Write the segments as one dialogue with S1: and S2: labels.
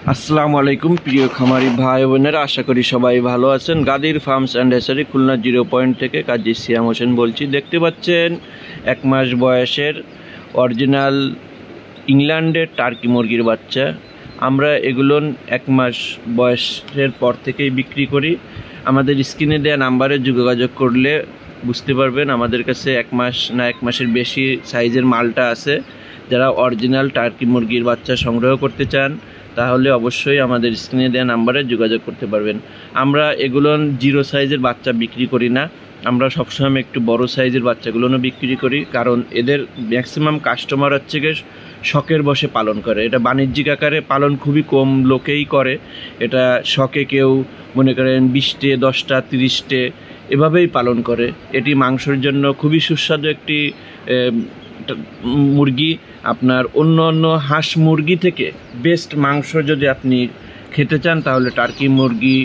S1: আসসালামু আলাইকুম প্রিয় খামারি ভাই বোনেরা, আশা করি সবাই ভালো আছেন। Gadir farms and hatchery Khulna 0 point থেকে কাজী সিয়াম হোসেন বলছি। দেখতে পাচ্ছেন 1 মাস বয়সের অরিজিনাল ইংল্যান্ডের টার্কি মুরগির বাচ্চা। আমরা এগুলো 1 মাস বয়সের পর থেকেই বিক্রি করি। আমাদের স্ক্রিনে দেওয়া নাম্বারে যোগাযোগ করলে বুঝতে পারবেন আমাদের কাছে 1 মাস না 1 মাসের বেশি সাইজের মালটা আছে। যারা অরিজিনাল টার্কি মুরগির বাচ্চা সংগ্রহ করতে চান তাহলে অবশ্যই আমাদের স্ক্রিনে দেওয়া নাম্বারে যোগাযোগ করতে পারবেন। আমরা এগুলো 0 সাইজের বাচ্চা বিক্রি করি না, আমরা সবসময় একটু বড় সাইজের বাচ্চাগুলোও বিক্রি করি, কারণ এদের ম্যাক্সিমাম কাস্টমার হচ্ছে গিয়ে শখের বশে পালন করে। এটা বাণিজ্যিক আকারে পালন খুবই কম লোকেই করে। এটা শখে কেউ মনে করেন 20টে 10টা 30টে এভাবেই পালন করে। এটি মাংসের জন্য খুবই সুস্বাদু একটি মুরগি। আপনার অন্য অন্য হাঁস মুরগি থেকে বেস্ট মাংস যদি আপনি খেতে চান তাহলে টার্কি মুরগি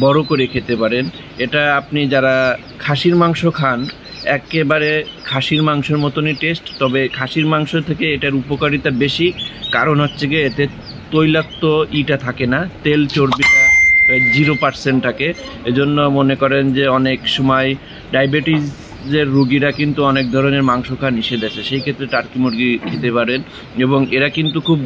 S1: বড় করে খেতে পারেন। এটা আপনি যারা খাসির মাংস খান একেবারে খাসির মাংসের মতনই টেস্ট, তবে খাসির মাংস থেকে এটার উপকারিতা বেশি, কারণ হচ্ছে গিয়ে এতে তৈলাক্ত ইটা থাকে না, তেল চর্বিটা 0% থাকে। এজন্য মনে করেন যে অনেক সময় ডায়াবেটিসের রুগীরা কিন্তু অনেক ধরনের মাংস খাওয়া নিষেধ আছে, সেই ক্ষেত্রে টার্কি মুরগি খেতে পারেন। এবং এরা কিন্তু খুব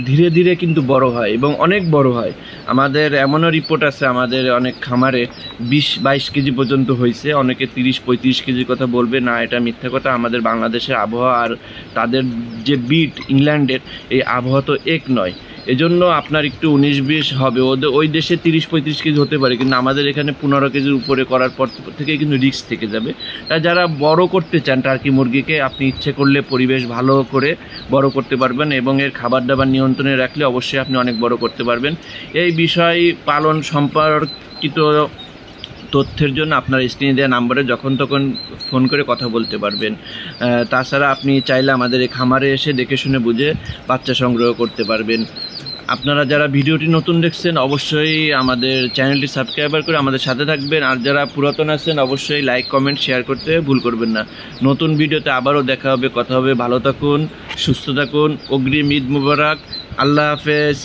S1: ধীরে ধীরে কিন্তু বড় হয় এবং অনেক বড় হয়। আমাদের এমনও রিপোর্ট আছে, আমাদের অনেক খামারে 20-22 কেজি পর্যন্ত হয়েছে, অনেকে 30-35 কেজির কথা বলবে না, এটা মিথ্যা কথা। আমাদের বাংলাদেশের আবহাওয়া আর তাদের যে বিট ইংল্যান্ডের, এই আবহাওয়া তো এক নয়। এজন্য আপনার একটু 19-20 হবে, ওই দেশে 30-35 কেজি হতে পারে, কিন্তু আমাদের এখানে 15 কেজির উপরে করার পর থেকে কিন্তু রিস্ক থেকে যাবে। তাই যারা বড় করতে চান টার্কি মুরগিকে, আপনি ইচ্ছে করলে পরিবেশ ভালো করে বড় করতে পারবেন এবং এর খাবার দাবার নিয়ন্ত্রণে রাখলে অবশ্যই আপনি অনেক বড় করতে পারবেন। এই বিষয় পালন সম্পর্কিত তথ্যের জন্য আপনার স্ক্রিনে দেওয়া নাম্বারে যখন তখন ফোন করে কথা বলতে পারবেন। তাছাড়া আপনি চাইলে আমাদের এই খামারে এসে দেখে শুনে বুঝে বাচ্চা সংগ্রহ করতে পারবেন। আপনারা যারা ভিডিওটি নতুন দেখছেন অবশ্যই আমাদের চ্যানেলটি সাবস্ক্রাইব করে আমাদের সাথে থাকবেন, আর যারা পুরাতন আছেন অবশ্যই লাইক কমেন্ট শেয়ার করতে ভুল করবেন না। নতুন ভিডিওতে আবারও দেখা হবে, কথা হবে। ভালো থাকুন, সুস্থ থাকুন, অগ্রিম ঈদ মুবারক, আল্লাহ হাফেজ।